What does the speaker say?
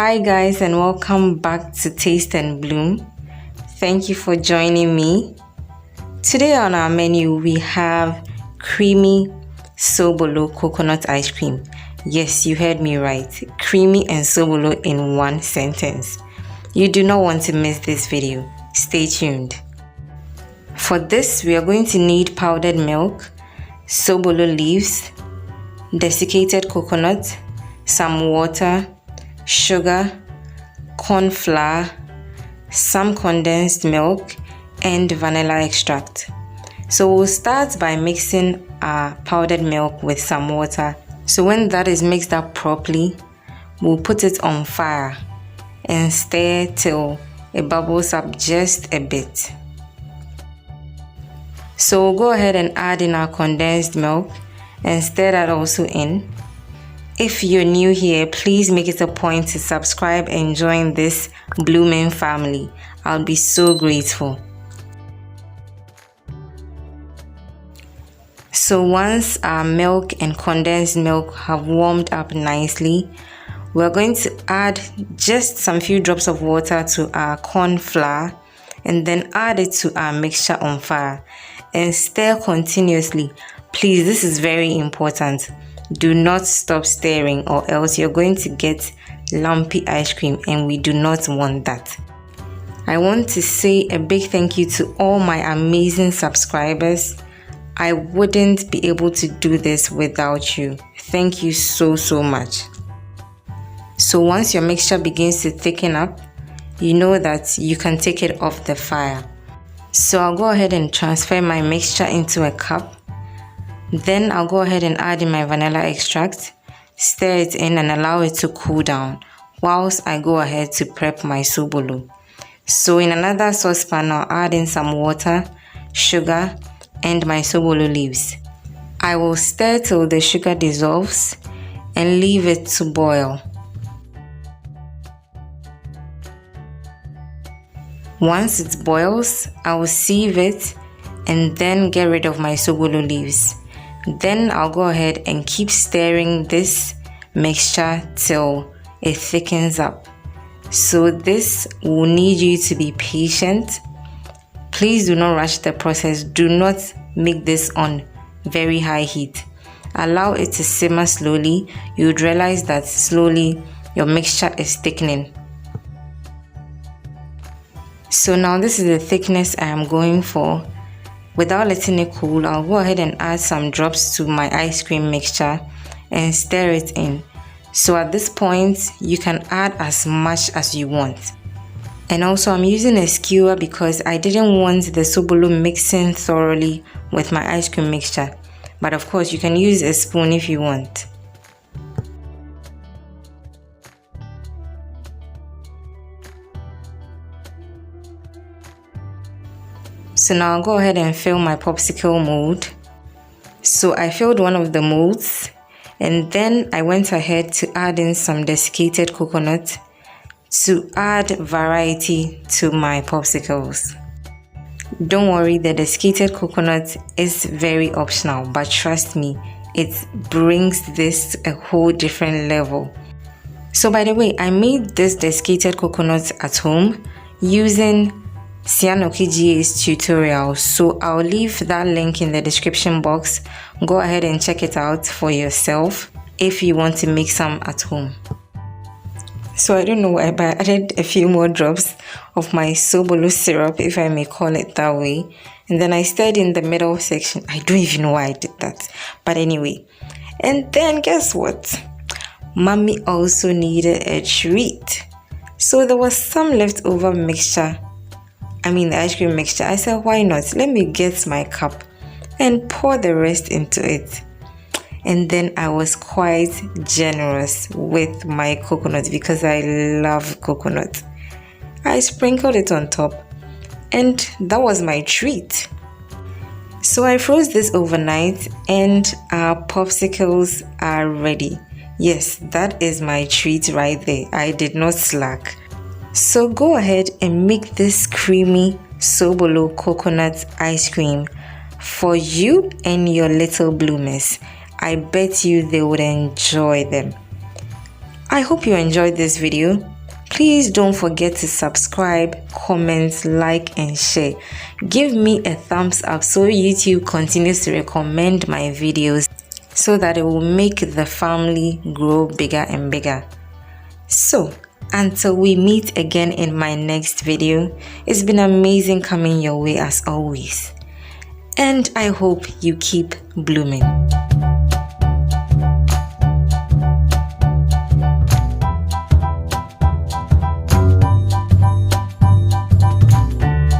Hi guys, and welcome back to Taste and Bloom. Thank you for joining me. Today on our menu we have creamy Sobolo coconut ice cream. Yes, you heard me right. Creamy and Sobolo in one sentence. You do not want to miss this video. Stay tuned. For this, we are going to need powdered milk, Sobolo leaves, desiccated coconut, some water, sugar, corn flour, some condensed milk, and vanilla extract. So we'll start by mixing our powdered milk with some water. So when that is mixed up properly, we'll put it on fire and stir till it bubbles up just a bit. So we'll go ahead and add in our condensed milk and stir that also in. If you're new here, please make it a point to subscribe and join this blooming family. I'll be so grateful. So once our milk and condensed milk have warmed up nicely, we're going to add just some few drops of water to our corn flour and then add it to our mixture on fire and stir continuously. Please, this is very important. Do not stop stirring or else you're going to get lumpy ice cream, and we do not want that. I want to say a big thank you to all my amazing subscribers. I wouldn't be able to do this without you. Thank you so much. So once your mixture begins to thicken up, you know that you can take it off the fire. So I'll go ahead and transfer my mixture into a cup. Then I'll go ahead and add in my vanilla extract, stir it in and allow it to cool down whilst I go ahead to prep my Sobolo. So in another saucepan, I'll add in some water, sugar, and my Sobolo leaves. I will stir till the sugar dissolves and leave it to boil. Once it boils, I will sieve it and then get rid of my Sobolo leaves. Then I'll go ahead and keep stirring this mixture till it thickens up. So this will need you to be patient. Please do not rush the process. Do not make this on very high heat. Allow it to simmer slowly. You would realize that slowly your mixture is thickening. So now this is the thickness I am going for. Without letting it cool, I'll go ahead and add some drops to my ice cream mixture and stir it in. So at this point, you can add as much as you want. And also I'm using a skewer because I didn't want the Sobolo mixing thoroughly with my ice cream mixture. But of course, you can use a spoon if you want. So now I'll go ahead and fill my popsicle mold. So I filled one of the molds and then I went ahead to add in some desiccated coconut to add variety to my popsicles. Don't worry, the desiccated coconut is very optional, but trust me, it brings this to a whole different level. So by the way, I made this desiccated coconut at home using GA's tutorial, so I'll leave that link in the description box. Go ahead and check it out for yourself if you want to make some at home. So I don't know why, but I added a few more drops of my Sobolo syrup, if I may call it that way, and then I stirred in the middle section. I don't even know why I did that, but anyway. And then guess what? Mommy also needed a treat, so there was some leftover mixture. The ice cream mixture. I said, why not? Let me get my cup and pour the rest into it. And then I was quite generous with my coconut because I love coconut. I sprinkled it on top and that was my treat. So I froze this overnight and our popsicles are ready. Yes, that is my treat right there. I did not slack. So go ahead and make this creamy Sobolo coconut ice cream for you and your little bloomers. I bet you they would enjoy them. I hope you enjoyed this video. Please don't forget to subscribe, comment, like, and share. Give me a thumbs up so YouTube continues to recommend my videos so that it will make the family grow bigger and bigger. So, until we meet again in my next video, it's been amazing coming your way as always. And I hope you keep blooming.